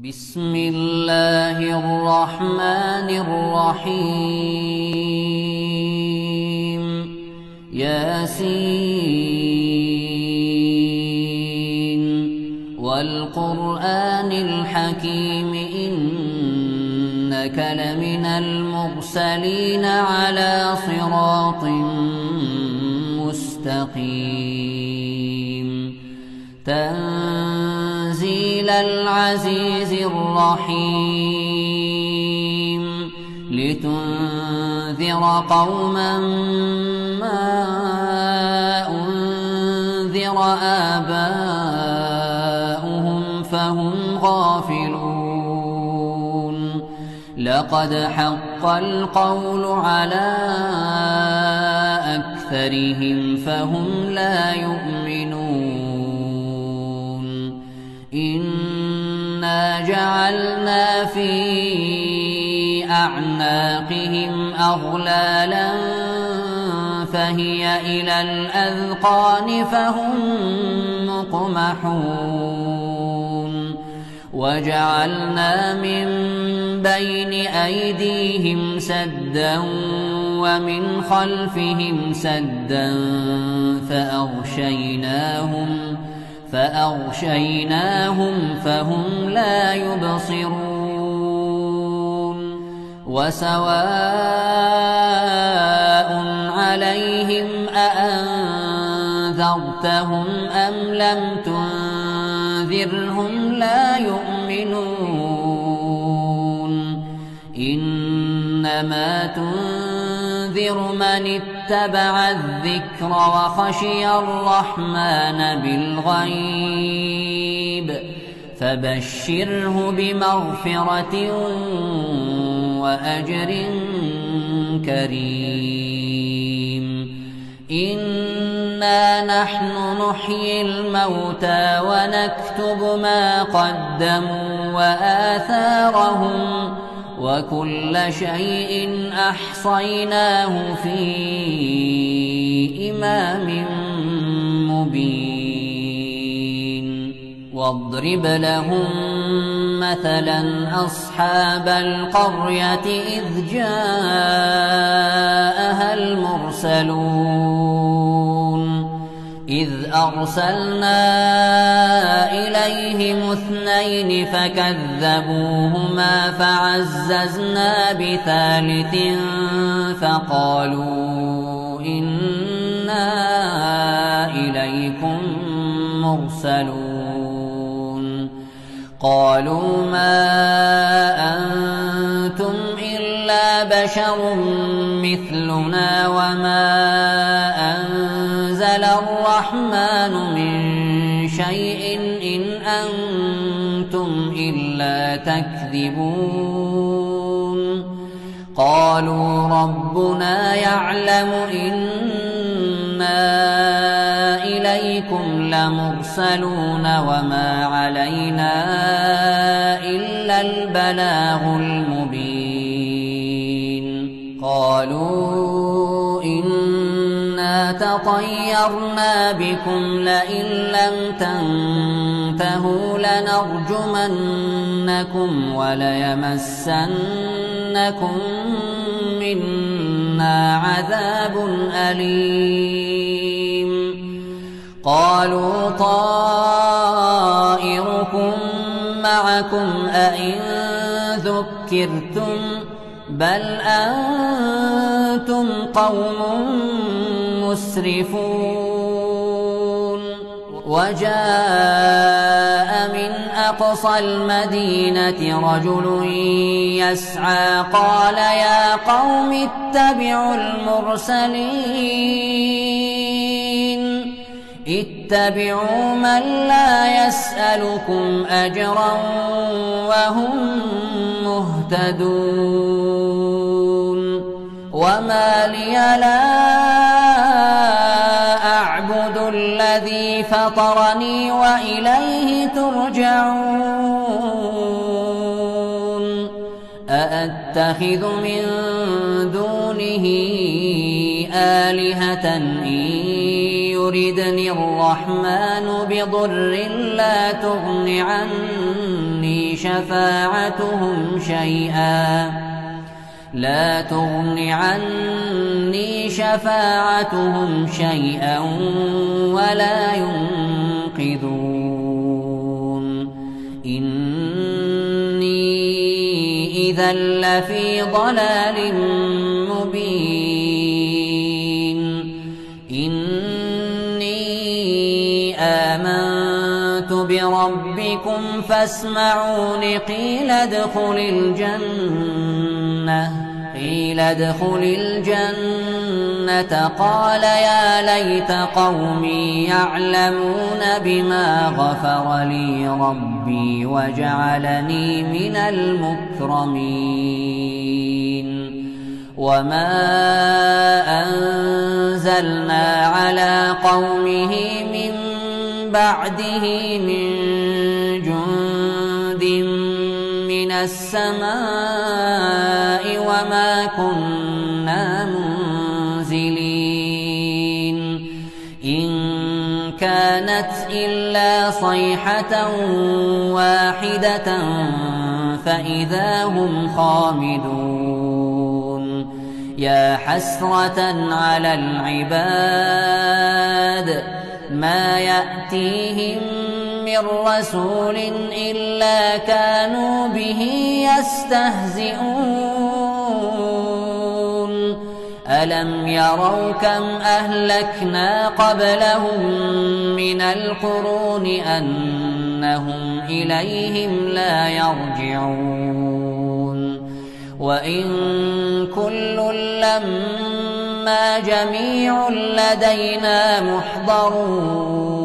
بسم الله الرحمن الرحيم ياسين والقرآن الحكيم إنك لمن المرسلين على صراط مستقيم تنزيل العزيز الرحيم لتنذر قوما ما أنذر آباؤهم فهم غافلون لقد حق القول على أكثرهم فهم لا يؤمنون إنا جعلنا في أعناقهم أغلالا فهي إلى الأذقان فهم مقمحون وجعلنا من بين أيديهم سدا ومن خلفهم سدا فأغشيناهم فهم لا يبصرون وسواء عليهم أأنذرتهم أم لم تنذرهم لا يؤمنون إنما تنذر من اتبع الذكر وخشي الرحمن بالغيب فبشره بمغفرة وأجر كريم إنا نحن نحيي الموتى ونكتب ما قدموا وآثارهم وكل شيء أحصيناه في إمام مبين واضرب لهم مثلا أصحاب القرية إذ جاءها المرسلون إذ أرسلنا إليهم اثنين فكذبوهما فعززنا بثالث فقالوا إنا إليكم مرسلون قالوا ما أنتم إلا بشر مثلنا وما أنزل الرحمن من شيء إن أنتم إلا تكذبون قالوا ربنا يعلم إنا إليكم لمرسلون وما علينا إلا البلاغ المبين قالوا إنا تطيرنا بكم لئن لم تنتهوا لنرجمنكم وليمسنكم منا عذاب أليم قالوا طائركم معكم أئن ذكرتم بل أنتم قوم مسرفون وجاء من أقصى المدينة رجل يسعى قال يا قوم اتبعوا المرسلين اتبعوا من لا يسألكم أجرا وهم مهتدون وما لي لا أعبد الذي فطرني وإليه ترجعون أأتخذ من دونه آلهة إن يردني الرحمن بضر لا تغن عني لا تغن عني شفاعتهم شيئا ولا ينقذون إني إذا لفي ضلال مبين إني آمنت بربكم فاسمعون قيل ادخل الجنة قال يا ليت قومي يعلمون بما غفر لي ربي وجعلني من المكرمين وما أنزلنا على قومه من بعده من جند من السماء وما كنا منزلين إن كانت إلا صيحة واحدة فإذا هم خامدون يا حسرة على العباد ما يأتيهم من رسول إلا كانوا به يستهزئون ألم يروا كم أهلكنا قبلهم من القرون أنهم إليهم لا يرجعون وإن كل لما جميع لدينا محضرون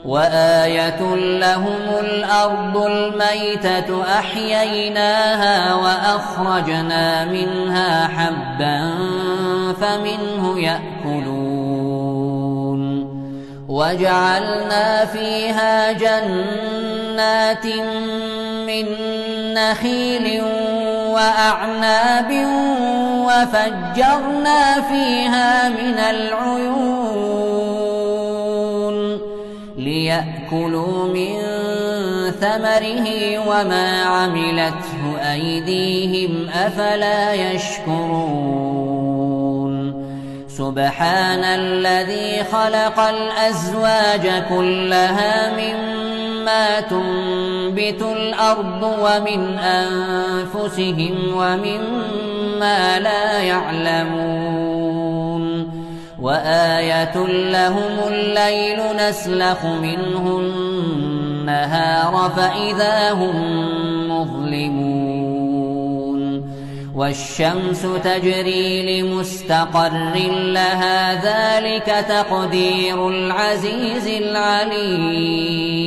وآية لهم الأرض الميتة أحييناها وأخرجنا منها حبا فمنه يأكلون وجعلنا فيها جنات من نخيل وأعناب وفجرنا فيها من العيون ليأكلوا من ثمره وما عملته أيديهم أفلا يشكرون سبحان الذي خلق الأزواج كلها مما تنبت الأرض ومن أنفسهم ومما لا يعلمون وآية لهم الليل نسلخ منه النهار فإذا هم مظلمون والشمس تجري لمستقر لها ذلك تقدير العزيز العليم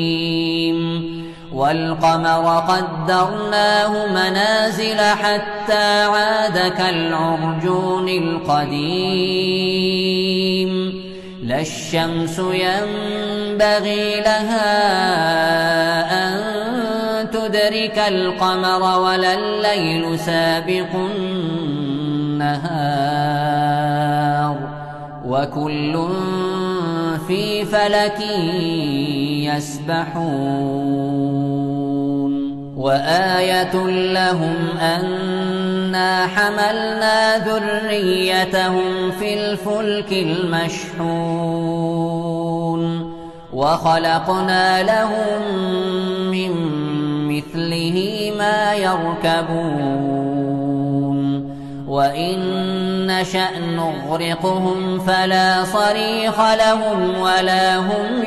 والقمر قدرناه منازل حتى عاد كالعرجون القديم لا الشمس ينبغي لها أن تدرك القمر ولا الليل سابق النهار وكل في فلك يسبحون وآية لهم أنا حملنا ذريتهم في الفلك المشحون وخلقنا لهم من مثله ما يركبون وإن نشأ نغرقهم فلا صريخ لهم ولا هم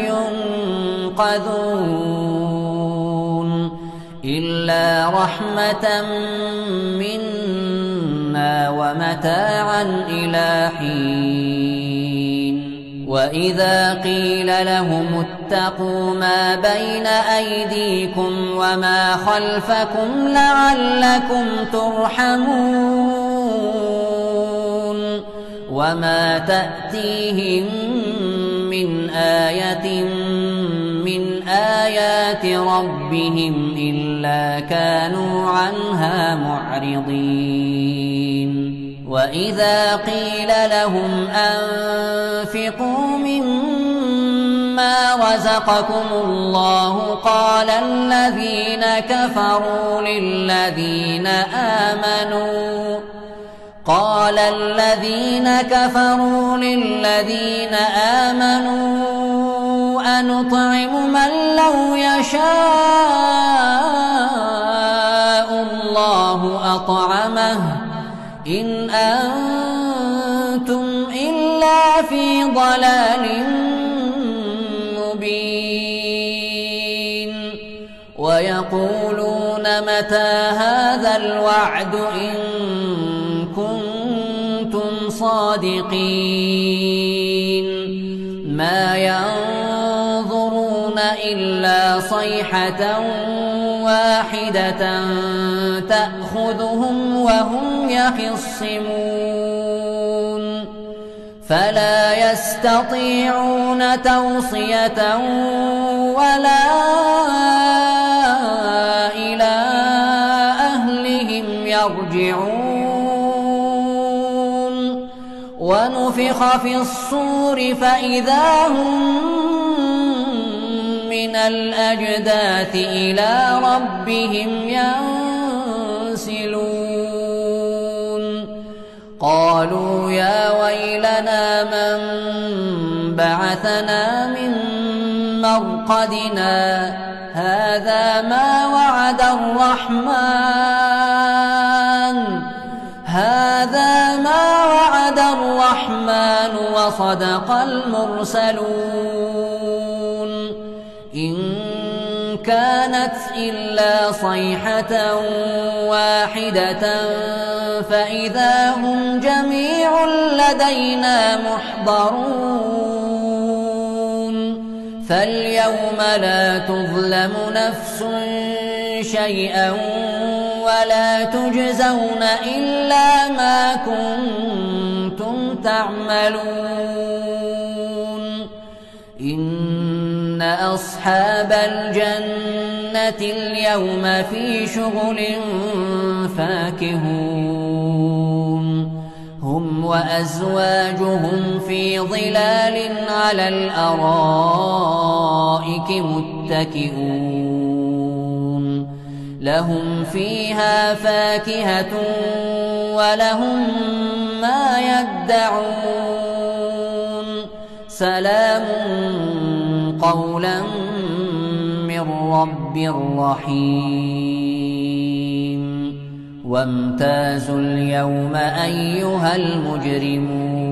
ينقذون إلا رحمة منا ومتاعا إلى حين وإذا قيل لهم اتقوا ما بين أيديكم وما خلفكم لعلكم ترحمون وما تأتيهم من آية من آيات ربهم إلا كانوا عنها معرضين وإذا قيل لهم أنفقوا مما رزقكم الله قال الذين قال الذين كفروا للذين آمنوا أنطعم من لو يشاء الله أطعمه إن أنتم إلا في ضلال مبين ويقولون متى هذا الوعد إن كنتم صادقين ما ينظرون إلا صيحة واحدة تأخذهم وهم يخصمون فلا يستطيعون توصية ولا إلى أهلهم يرجعون ونفخ في الصور فإذا هم من الأجداث إلى ربهم ينسلون قالوا يا ويلنا من بعثنا من مرقدنا هذا ما وعد الرحمن وصدق المرسلون إن كانت إلا صيحة واحدة فإذا هم جميع لدينا محضرون فاليوم لا تظلم نفس شيئا ولا تجزون إلا ما كنتم تعملون إن أصحاب الجنة اليوم في شغل فاكهون هم وأزواجهم في ظلال على الأرائك متكئون لهم فيها فاكهة ولهم ما يدعون سلام قولا من رب رحيم وامتازوا اليوم أيها المجرمون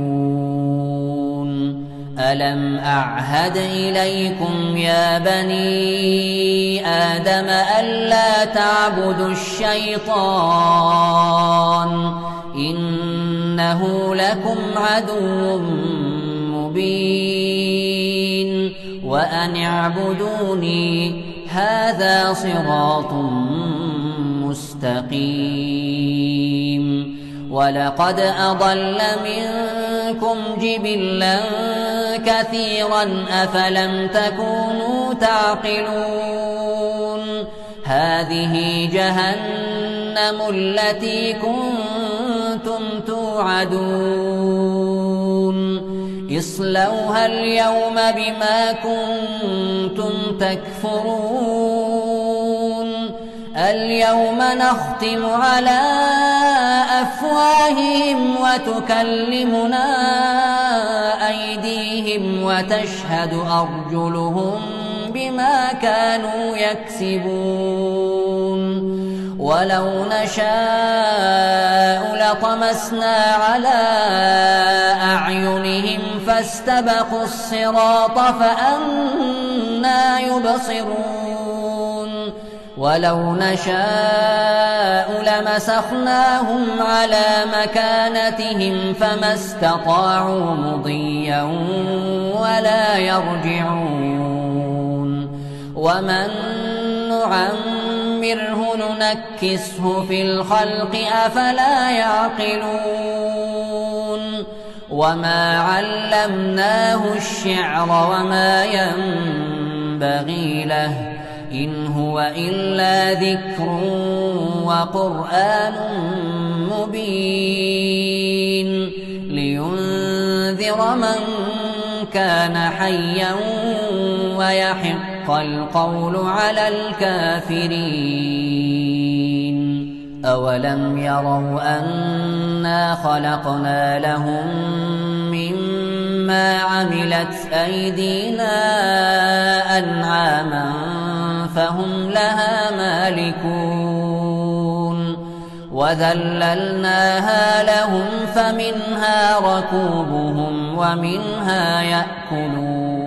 ألم أعهد إليكم يا بني آدم ألا تعبدوا الشيطان إنه لكم عدو مبين وأن اعبدوني هذا صراط مستقيم ولقد أضل منكم جبلا كثيرا أفلم تكونوا تعقلون هذه جهنم التي كنتم توعدون اصلوها اليوم بما كنتم تكفرون اليوم نختم على أفواههم وتكلمنا أيديهم وتشهد أرجلهم بما كانوا يكسبون ولو نشاء لطمسنا على أعينهم فاستبقوا الصراط فأنى يبصرون ولو نشاء لمسخناهم على مكانتهم فما استطاعوا مضيا ولا يرجعون ومن نعمره ننكسه في الخلق أفلا يعقلون وما علمناه الشعر وما ينبغي له إن هو إلا ذكر وقرآن مبين لينذر من كان حيا ويحق حق القول على الكافرين أولم يروا أنا خلقنا لهم مما عملت أيدينا أنعاما فهم لها مالكون وذللناها لهم فمنها ركوبهم ومنها يأكلون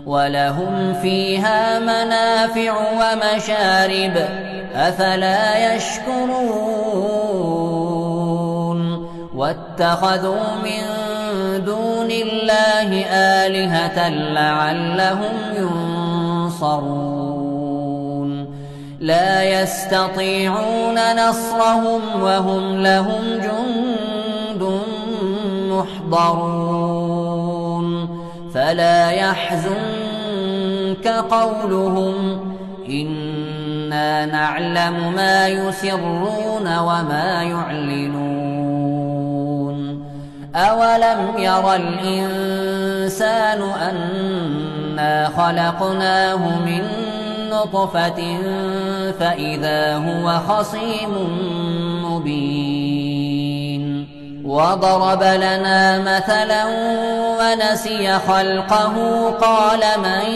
ولهم فيها منافع ومشارب أفلا يشكرون واتخذوا من دون الله آلهة لعلهم ينصرون لا يستطيعون نصرهم وهم لهم جند محضرون فلا يحزنك قولهم إنا نعلم ما يسرون وما يعلنون أولم ير الإنسان أنا خلقناه من نطفة فإذا هو خصيم مبين وضرب لنا مثلا ونسي خلقه قال من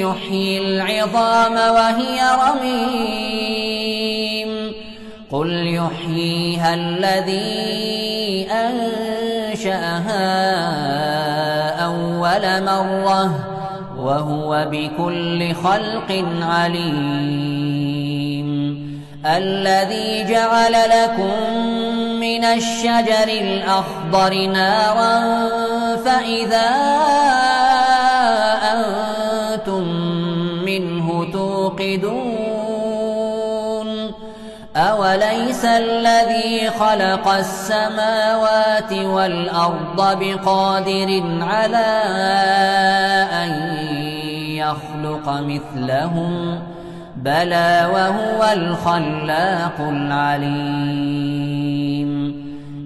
يحيي العظام وهي رميم قل يحييها الذي أنشأها أول مرة وهو بكل خلق عليم الذي جعل لكم من الشجر الأخضر نارا فإذا أنتم منه توقدون أوليس الذي خلق السماوات والأرض بقادر على أن يخلق مثلهم بلى وهو الخلاق العليم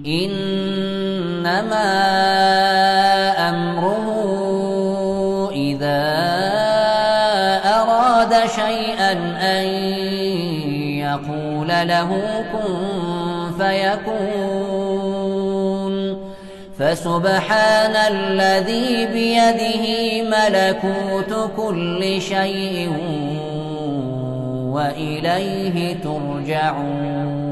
إنما أمره إذا أراد شيئا أن يقول له كن فيكون فسبحان الذي بيده ملكوت كل شيء وإليه ترجعون.